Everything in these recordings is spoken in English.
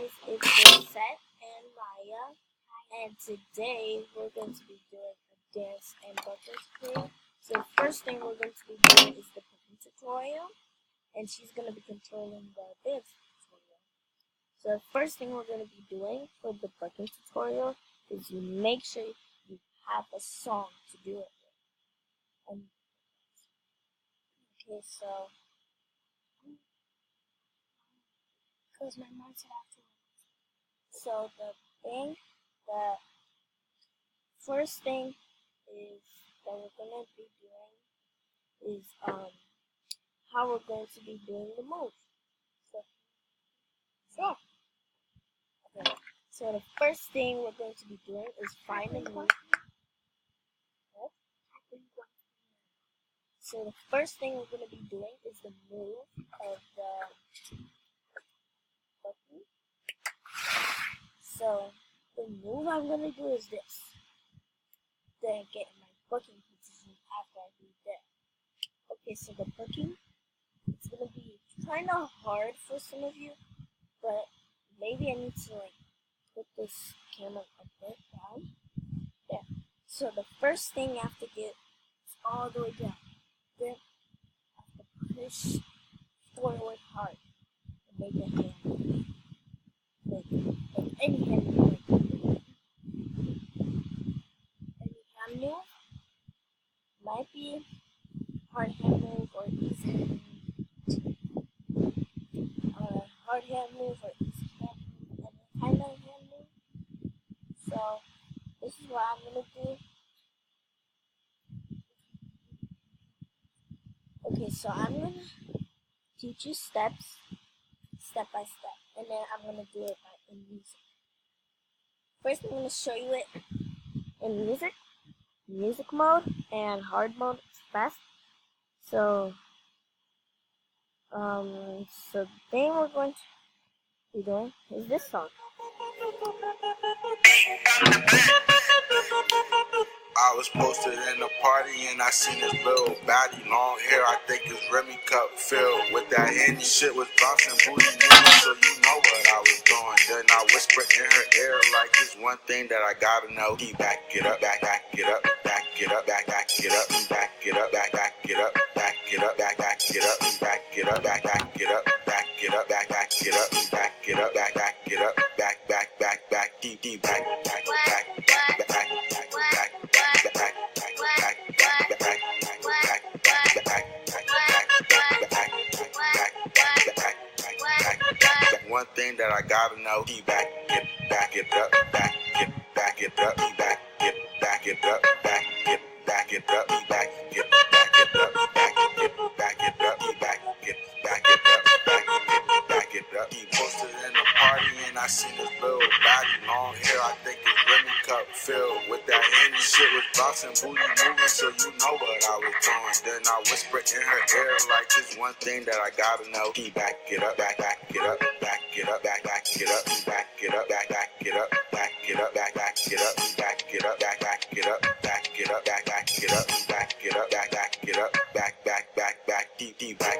guys, it's Set and Maya, and today we're going to be doing a dance and butter tutorial. So the first thing we're going to be doing is the cooking tutorial, and she's going to be controlling the dance tutorial. So the first thing we're going to be doing for the bucking tutorial is you make sure you have a song to do it with. Okay, so because my mom said afterwards. So the first thing is that we're gonna be doing is how we're going to be doing the move. So the first thing we're going to be doing is find a move. So the first thing we're going to be doing is the move of the button. So the move I'm going to do is this. Then get in my booking position after I do that. Okay, so the booking, it's going to be kind of hard for some of you, but maybe I need to put this camera a bit down. There. So the first thing you have to get is all the way down. Then I have to push forward hard and make a hand move. Like any hand move. Any hand move might be hard hand move or easy hand move. Hard hand move or easy hand move. Any kind of hand move. So this is what I'm gonna do. Okay, so I'm gonna teach you steps, step by step, and then I'm gonna do it in music. First, I'm gonna show you it in music mode, and hard mode is fast. So the thing we're going to be doing is this song. I was posted in a party and I seen this little baddie, long hair, I think it's Remy cup filled with that Henny. Shit was bouncing booty moving, so you know what I was doing. Then I whispered in her ear like this one thing that I gotta know. He back it up, back it up, back it up, back it up, back it up, back it up, back it up, back it up, back it up, back it up, back it up, back it up, back it up, back it up, back deep back. One thing that I gotta know, he back it up, back it up, he back it up, back it up, he back it up, back it up, he back it up. He posted in a party and I seen this little body, long hair, I think it's Remy cup filled with that Henny. Shit was bouncing booty moving, so you know what I was doing. Then I whispered in her ear like this one thing that I gotta know. He back it up, back it up, back it up, back it up, back it up, back it up, back it up, back it up, back it up, back it up, back it up, back it up, back it up, back it up, back deep back.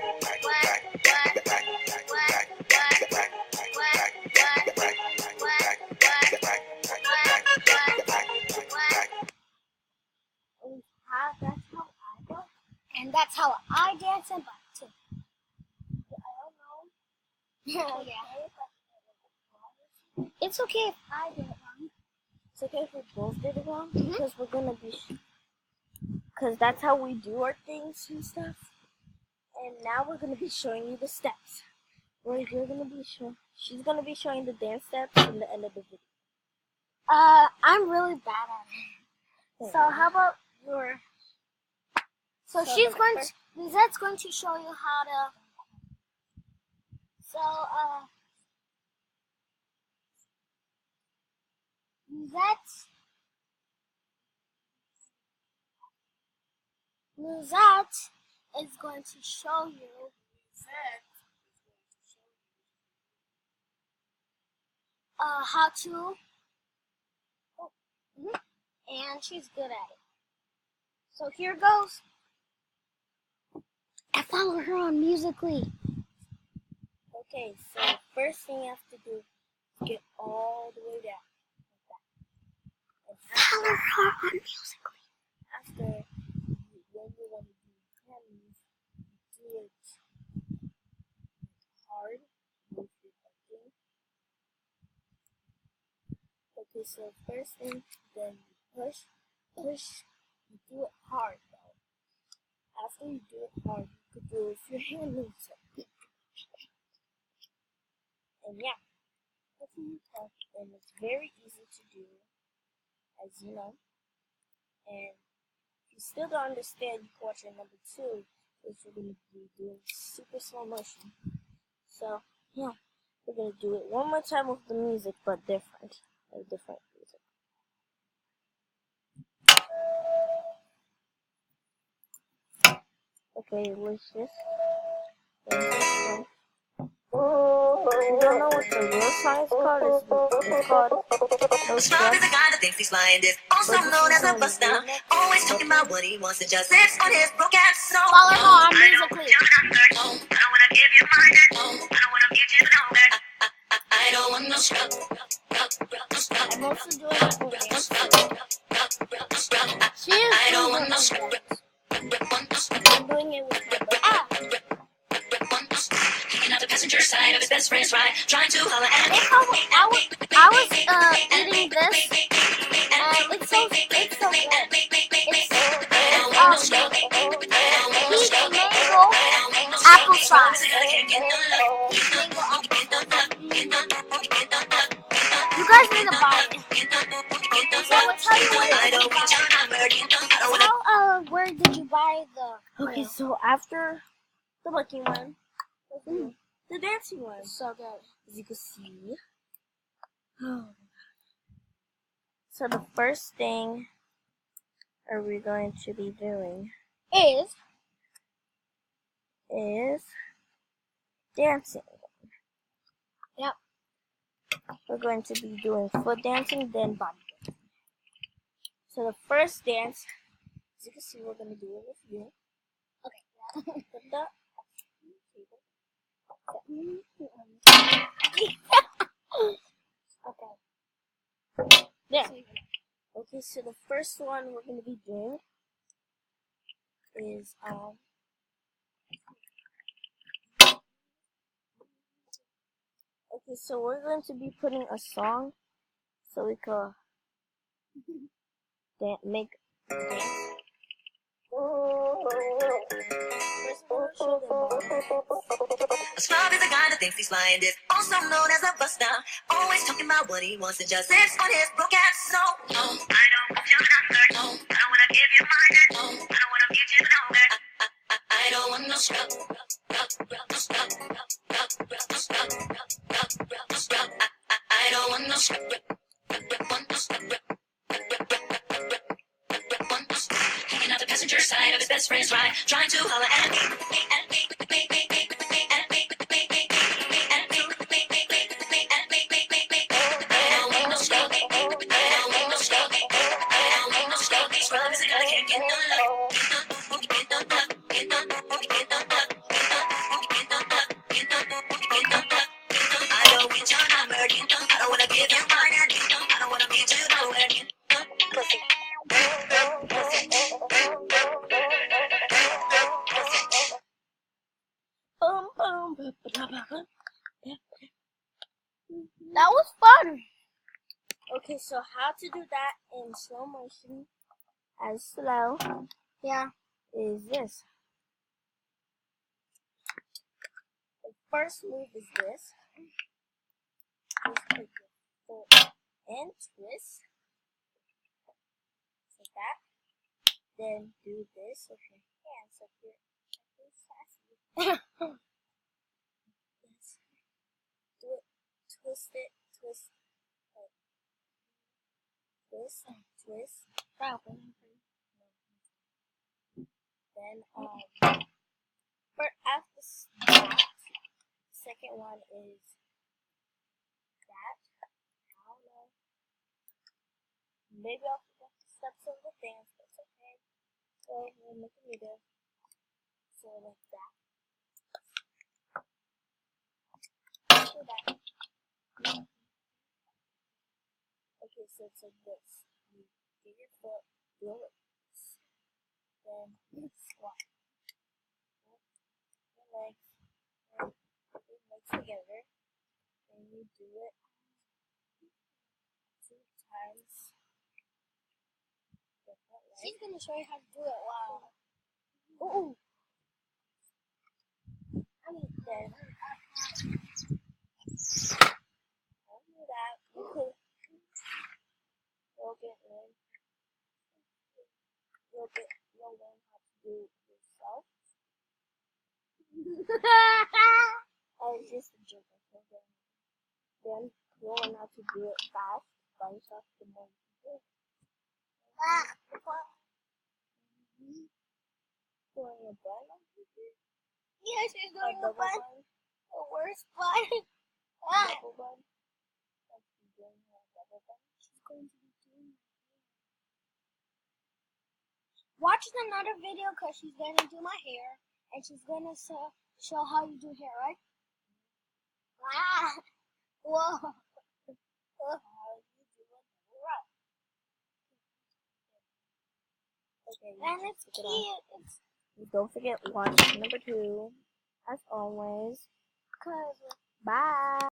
And that's how I dance and butt too. I don't know. Yeah. It's okay if I did it wrong. It's okay if we both did it wrong, because we're gonna be, because that's how we do our things and stuff. And now we're gonna be showing you the steps. She's gonna be showing the dance steps in the end of the video. I'm really bad at it. So how about your? So Lizette's going to show you how to. So Lizette is going to show you. How to. And she's good at it. So here goes. I follow her on Musical.ly. Okay, so first thing you have to do Get all the way down. Like that. And Follow her on Musical.ly. after when you want to do hand move, do it hard. Move your thinking. Okay, so first thing, then you push. You do it hard though. After you do it hard, you could do it with your hand moves. And yeah, that's what you talk. And it's very easy to do, as you know. And if you still don't understand, you can watch our number 2, which we're going to be doing super slow motion. So, yeah, we're going to do it one more time with the music, but different. A different music. Okay, what's this? I don't know what the real song is called. It's called No Stress. Love is a guy that thinks he's flying this, also known as a buster. Always talking about what he wants to just lips on his broke ass soul. Follow her on Musical.ly. I don't wanna give you mine. I don't wanna get you nowhere. I don't want no scrub. I'm also doing my own dance. She is I don't want no scrub. I'm doing it with my butt. Hanging out the passenger side of his best friend's ride, trying to holler at me. I was eating this, and it's so good. It's peach mango applesauce. You guys need to buy it. So I'll tell you where did you buy. Where did you buy the? Okay, so after the looking one, the dancing one. So good. As you can see. So the first thing are we going to be doing is dancing. Yep. We're going to be doing foot dancing, then body dancing. So the first dance, as you can see, we're going to do it with you. Okay. Put the okay. There. Okay, so the first one we're going to be doing is okay, so we're going to be putting a song so we can make a dance. First, I'm going to show them A scrub is a guy that thinks he's flying this, also known as a buster. Always talking about what he wants to just lips on his broke ass soul. I don't want your number. I don't wanna give you mine. I don't wanna get you nowhere. I don't want no scrub. I don't want no scrub. Hanging out the passenger side of his best friend's ride, trying to holler at me. That was fun. Okay, so how to do that in slow motion, as slow, Yeah. is this. The first move is this. Just take your foot and twist. Like that. Then do this with your hands up here. Yes. Do it. Twist it. Twist. Twist. Twist. Then for after that, second one is that. I don't know. Maybe I'll forget the steps of the dance, but it's okay. So we're making it do. So like that. Do that. Okay, so it's like this. You get your foot, do it like this. Then you squat. Your legs, and your legs together. And you do it 2 times. She's gonna show you how to do it. Wow. Ooh. I mean, then after that, you'll learn how to do it yourself. It's just a joke. Then you'll learn how to do it fast by yourself. The more you do it. Doing a bun on here. Yeah, she's doing a Double bun. bun. The worst bun. Double bun. Like she's doing a double bun. She's going to be doing. Watch another video because she's gonna do my hair and she's gonna show how you do hair, right? Ah. Whoa. How you do a double rub. Okay. And it's cute. It's Don't forget watch number 2. As always. because Bye.